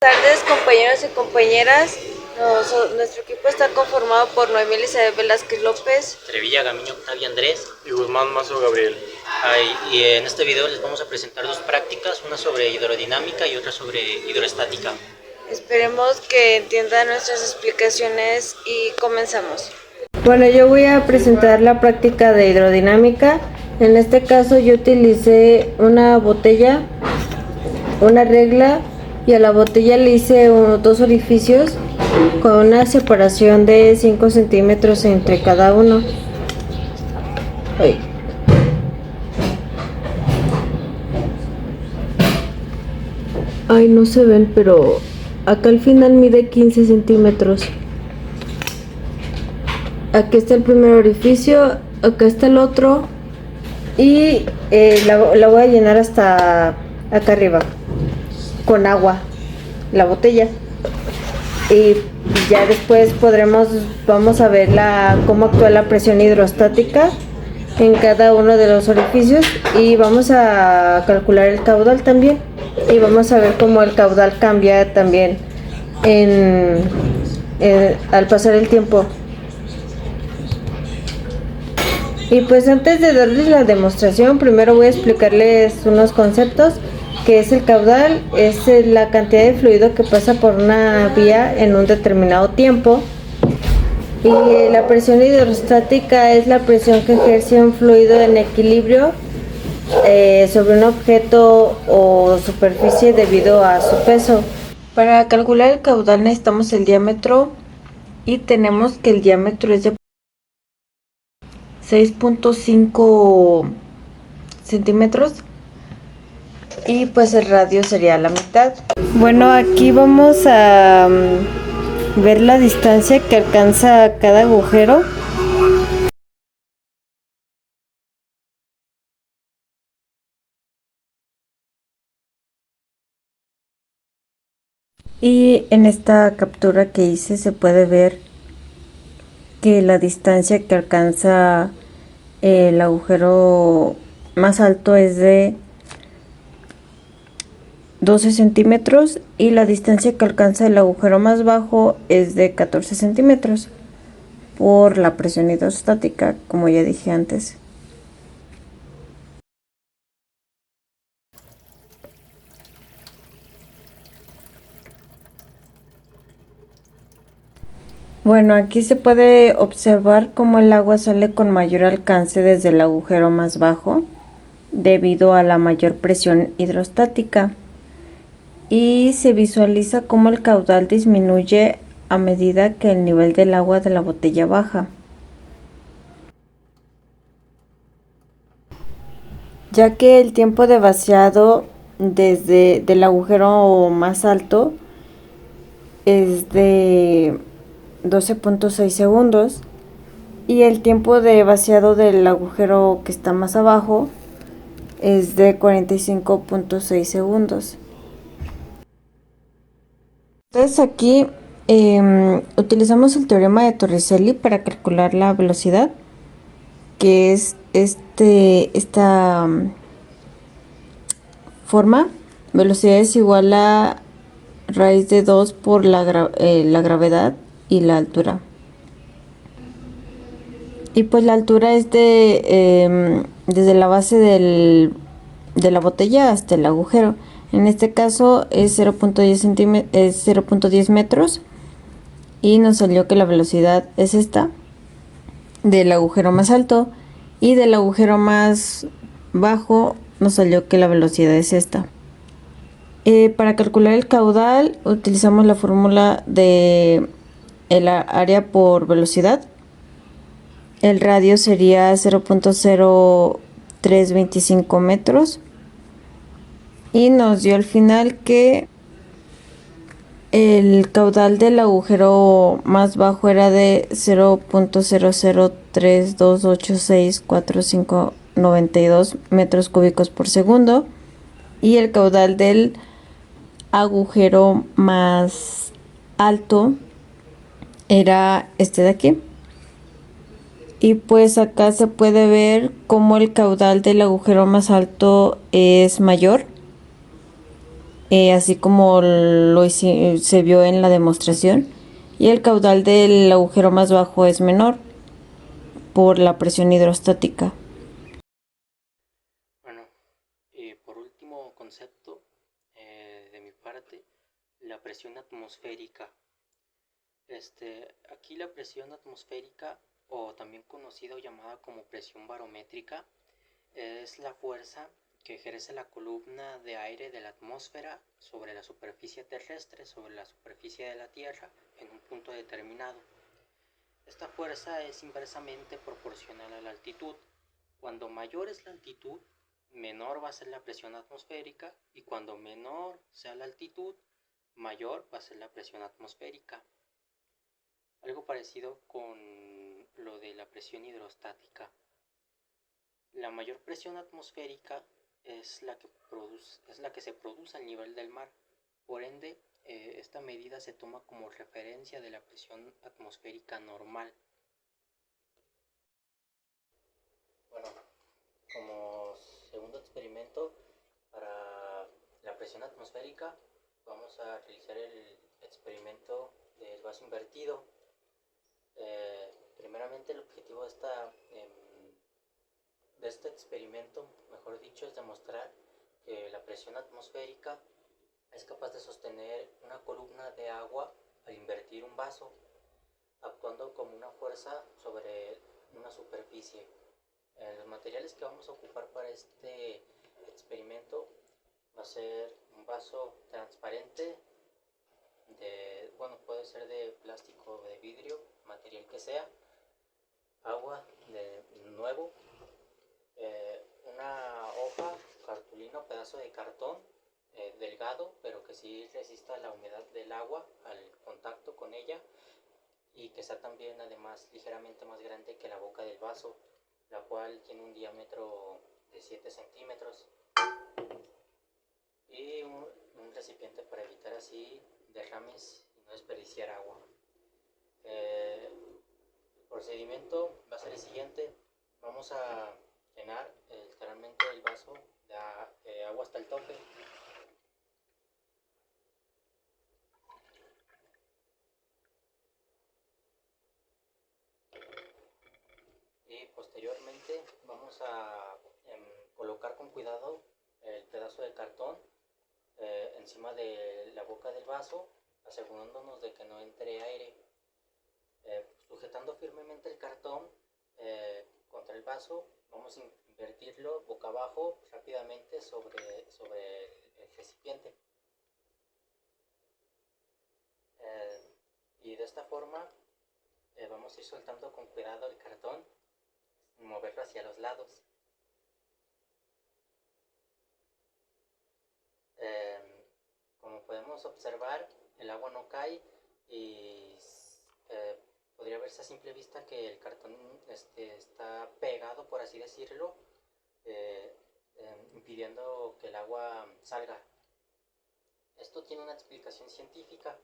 tardes, compañeros y compañeras. Nuestro equipo está conformado por Noemí Elizabeth Velázquez López, Trevilla Gamiño Octavio Andrés y Guzmán Mazo Gabriel. Y en este video les vamos a presentar dos prácticas, una sobre hidrodinámica y otra sobre hidroestática. Esperemos que entiendan nuestras explicaciones y comenzamos. Bueno, yo voy a presentar la práctica de hidrodinámica. En este caso yo utilicé una botella, una regla, y a la botella le hice dos orificios con una separación de 5 centímetros entre cada uno. Ay, no se ven, pero acá al final mide 15 centímetros. Aquí está el primer orificio, acá está el otro, y la voy a llenar hasta acá arriba con agua, la botella, y ya después vamos a ver cómo actúa la presión hidrostática en cada uno de los orificios, y vamos a calcular el caudal también, y vamos a ver cómo el caudal cambia también al pasar el tiempo. Y pues antes de darles la demostración, primero voy a explicarles unos conceptos, que es el caudal, es la cantidad de fluido que pasa por una vía en un determinado tiempo. Y la presión hidrostática es la presión que ejerce un fluido en equilibrio sobre un objeto o superficie debido a su peso. Para calcular el caudal necesitamos el diámetro, y tenemos que el diámetro es de 6.5 centímetros, y pues el radio sería la mitad. Bueno, aquí vamos a ver la distancia que alcanza cada agujero. Y en esta captura que hice se puede ver que la distancia que alcanza el agujero más alto es de 12 centímetros, y la distancia que alcanza el agujero más bajo es de 14 centímetros por la presión hidrostática, como ya dije antes. Bueno, aquí se puede observar cómo el agua sale con mayor alcance desde el agujero más bajo debido a la mayor presión hidrostática, y se visualiza cómo el caudal disminuye a medida que el nivel del agua de la botella baja. Ya que el tiempo de vaciado desde el agujero más alto es de 12.6 segundos, y el tiempo de vaciado del agujero que está más abajo es de 45.6 segundos. Entonces aquí utilizamos el teorema de Torricelli para calcular la velocidad, que es esta forma. Velocidad es igual a raíz de 2 por la gravedad y la altura. Y pues la altura es desde la base de la botella hasta el agujero. En este caso es 0.10 metros, y nos salió que la velocidad es esta del agujero más alto, y del agujero más bajo nos salió que la velocidad es esta. Para calcular el caudal utilizamos la fórmula de el área por velocidad. El radio sería 0.0325 metros, y nos dio al final que el caudal del agujero más bajo era de 0.0032864592 metros cúbicos por segundo, y el caudal del agujero más alto era este de aquí. Y pues acá se puede ver cómo el caudal del agujero más alto es mayor así como se vio en la demostración, y el caudal del agujero más bajo es menor por la presión hidrostática. Bueno, y por último concepto de mi parte, la presión atmosférica. Aquí la presión atmosférica, o también conocida o llamada como presión barométrica, es la fuerza que ejerce la columna de aire de la atmósfera sobre la superficie terrestre, sobre la superficie de la Tierra, en un punto determinado. Esta fuerza es inversamente proporcional a la altitud. Cuando mayor es la altitud, menor va a ser la presión atmosférica, y cuando menor sea la altitud, mayor va a ser la presión atmosférica. Algo parecido con lo de la presión hidrostática. La mayor presión atmosférica es la que se produce al nivel del mar. Por ende, esta medida se toma como referencia de la presión atmosférica normal. Bueno, como segundo experimento para la presión atmosférica, vamos a realizar el experimento del vaso invertido. Primeramente, el objetivo de este experimento, mejor dicho, es demostrar que la presión atmosférica es capaz de sostener una columna de agua al invertir un vaso, actuando como una fuerza sobre una superficie. Los materiales que vamos a ocupar para este experimento va a ser un vaso transparente, puede ser de plástico o de vidrio, material que sea, agua de nuevo, una hoja, cartulina o pedazo de cartón delgado, pero que sí resista la humedad del agua al contacto con ella, y que sea también además ligeramente más grande que la boca del vaso, la cual tiene un diámetro de 7 centímetros, y un recipiente para evitar así derrames y no desperdiciar agua. El procedimiento va a ser el siguiente: vamos a llenar literalmente el vaso de agua hasta el tope. Y posteriormente vamos a colocar con cuidado el pedazo de cartón encima de la boca del vaso, asegurándonos de que no entre aire. Sujetando firmemente el cartón contra el vaso, vamos a invertirlo boca abajo rápidamente sobre el recipiente. Y de esta forma vamos a ir soltando con cuidado el cartón y moverlo hacia los lados. Como podemos observar, el agua no cae y podría verse a simple vista que el cartón está pegado, por así decirlo, impidiendo que el agua salga. Esto tiene una explicación científica,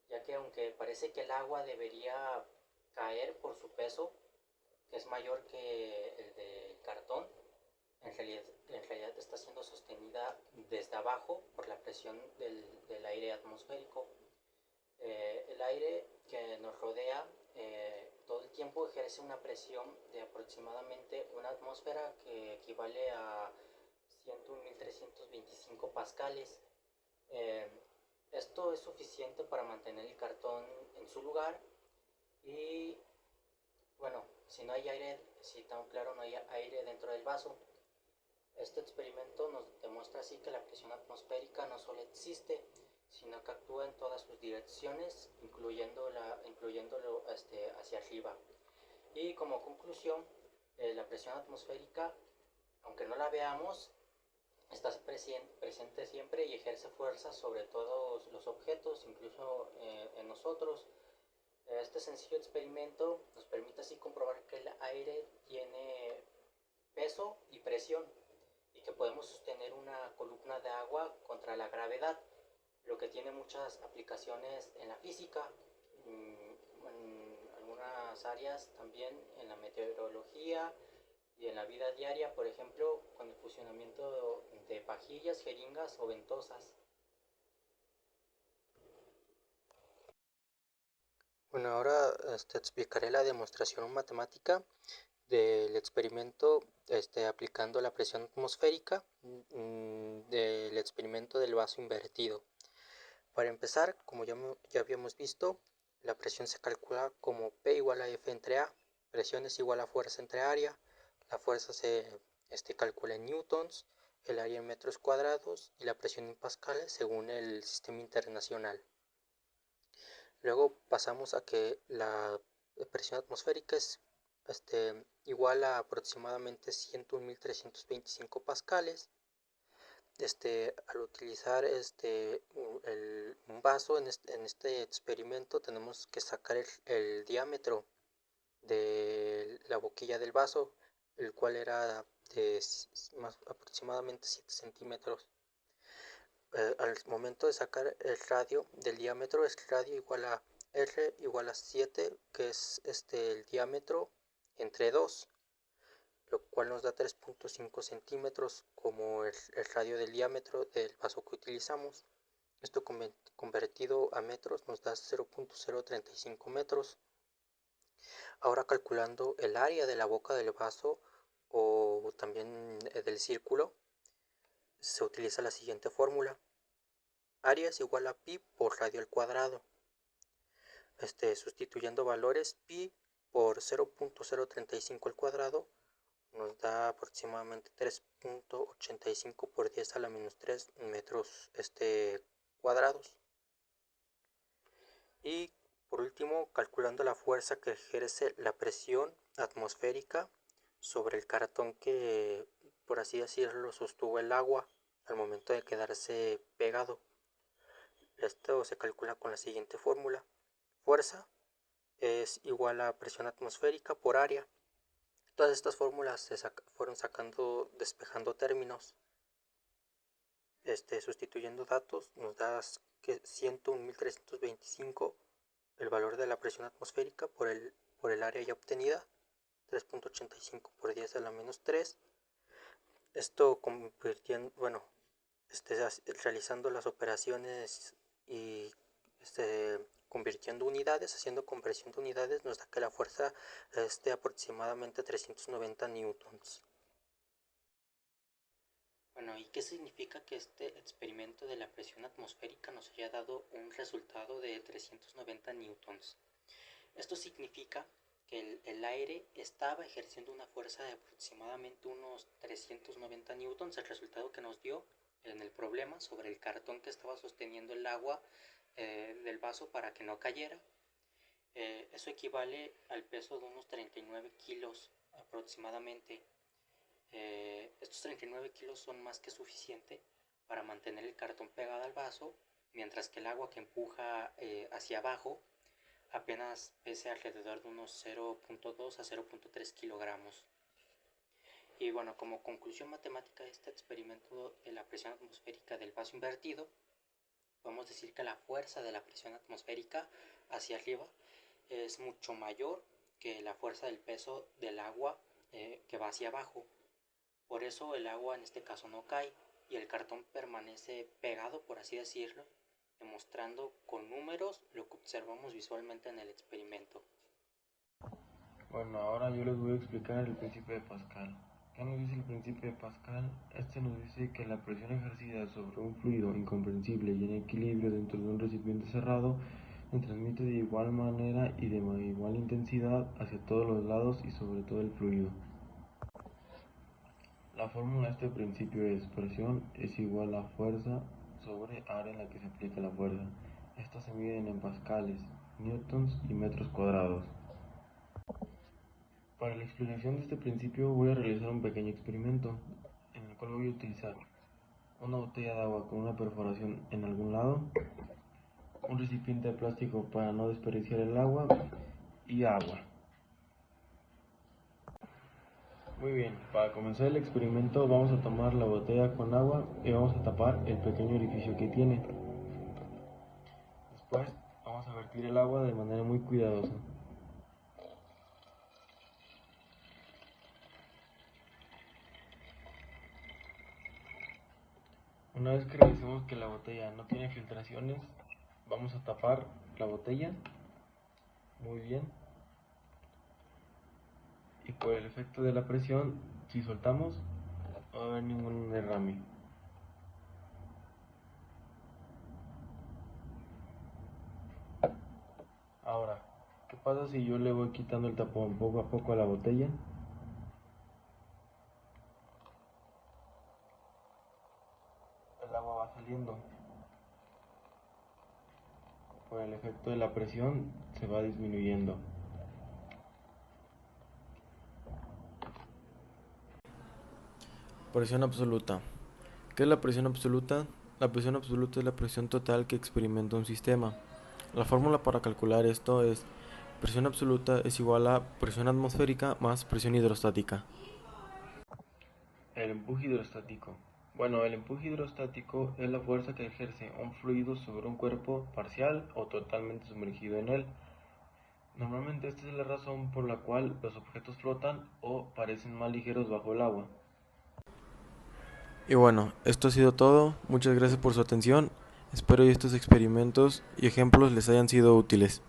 ya que aunque parece que el agua debería caer por su peso, que es mayor que el del cartón, en realidad está siendo sostenida desde abajo por la presión del aire atmosférico. El aire que nos rodea todo el tiempo ejerce una presión de aproximadamente una atmósfera, que equivale a 101.325 pascales. Esto es suficiente para mantener el cartón en su lugar, y bueno, si no hay aire, si tan claro no hay aire dentro del vaso. Este experimento nos demuestra así que la presión atmosférica no solo existe, sino que actúa en todas sus direcciones, incluyéndolo hacia arriba. Y como conclusión, la presión atmosférica, aunque no la veamos, está presente siempre y ejerce fuerza sobre todos los objetos, incluso en nosotros. Este sencillo experimento nos permite así comprobar que el aire tiene peso y presión, y que podemos sostener una columna de agua contra la gravedad, lo que tiene muchas aplicaciones en la física, en algunas áreas también en la meteorología y en la vida diaria, por ejemplo, con el funcionamiento de pajillas, jeringas o ventosas. Bueno, ahora explicaré la demostración matemática del experimento aplicando la presión atmosférica del experimento del vaso invertido. Para empezar, como ya habíamos visto, la presión se calcula como P igual a F entre A. Presión es igual a fuerza entre área. La fuerza se calcula en newtons, el área en metros cuadrados y la presión en pascales según el sistema internacional. Luego pasamos a que la presión atmosférica es igual a aproximadamente 101.325 pascales. Al utilizar un vaso en este experimento tenemos que sacar el diámetro de la boquilla del vaso, el cual era de aproximadamente 7 centímetros. Al momento de sacar el radio del diámetro, es radio igual a R igual a 7, que es el diámetro entre 2, lo cual nos da 3.5 centímetros como el radio del diámetro del vaso que utilizamos. Esto convertido a metros nos da 0.035 metros. Ahora calculando el área de la boca del vaso o también del círculo, se utiliza la siguiente fórmula. Área es igual a pi por radio al cuadrado. Sustituyendo valores, pi por 0.035 al cuadrado nos da aproximadamente 3.85 por 10 a la menos 3 metros cuadrados. Y por último, calculando la fuerza que ejerce la presión atmosférica sobre el cartón que, por así decirlo, sostuvo el agua al momento de quedarse pegado. Esto se calcula con la siguiente fórmula. Fuerza es igual a presión atmosférica por área. Todas estas fórmulas se fueron despejando términos. Sustituyendo datos nos da que 101.325 el valor de la presión atmosférica por el área ya obtenida, 3.85 por 10 a la menos 3. Esto realizando las operaciones y convirtiendo unidades, haciendo conversión de unidades, nos da que la fuerza es de aproximadamente 390 newtons. Bueno, ¿y qué significa que este experimento de la presión atmosférica nos haya dado un resultado de 390 newtons? Esto significa que el aire estaba ejerciendo una fuerza de aproximadamente unos 390 newtons, el resultado que nos dio en el problema sobre el cartón que estaba sosteniendo el agua del vaso para que no cayera. Eso equivale al peso de unos 39 kilos aproximadamente. Estos 39 kilos son más que suficiente para mantener el cartón pegado al vaso, mientras que el agua que empuja hacia abajo apenas pese alrededor de unos 0.2 a 0.3 kilogramos. Y bueno, como conclusión matemática de este experimento de la presión atmosférica del vaso invertido, podemos decir que la fuerza de la presión atmosférica hacia arriba es mucho mayor que la fuerza del peso del agua que va hacia abajo. Por eso el agua en este caso no cae y el cartón permanece pegado, por así decirlo, demostrando con números lo que observamos visualmente en el experimento. Bueno, ahora yo les voy a explicar el principio de Pascal. ¿Qué nos dice el principio de Pascal? Este nos dice que la presión ejercida sobre un fluido incomprensible y en equilibrio dentro de un recipiente cerrado se transmite de igual manera y de igual intensidad hacia todos los lados y sobre todo el fluido. La fórmula de este principio es: presión es igual a fuerza sobre área en la que se aplica la fuerza. Estas se miden en pascales, newtons y metros cuadrados. Para la explicación de este principio voy a realizar un pequeño experimento en el cual voy a utilizar una botella de agua con una perforación en algún lado, un recipiente de plástico para no desperdiciar el agua y agua. Muy bien, para comenzar el experimento vamos a tomar la botella con agua y vamos a tapar el pequeño orificio que tiene. Después vamos a vertir el agua de manera muy cuidadosa. Una vez que revisemos que la botella no tiene filtraciones, vamos a tapar la botella muy bien. Y por el efecto de la presión, si soltamos, no va a haber ningún derrame. Ahora, ¿qué pasa si yo le voy quitando el tapón poco a poco a la botella? El agua va saliendo. Por el efecto de la presión se va disminuyendo. Presión absoluta. ¿Qué es la presión absoluta? La presión absoluta es la presión total que experimenta un sistema. La fórmula para calcular esto es presión absoluta es igual a presión atmosférica más presión hidrostática. El empuje hidrostático. Bueno, el empuje hidrostático es la fuerza que ejerce un fluido sobre un cuerpo parcial o totalmente sumergido en él. Normalmente esta es la razón por la cual los objetos flotan o parecen más ligeros bajo el agua. Y bueno, esto ha sido todo. Muchas gracias por su atención. Espero que estos experimentos y ejemplos les hayan sido útiles.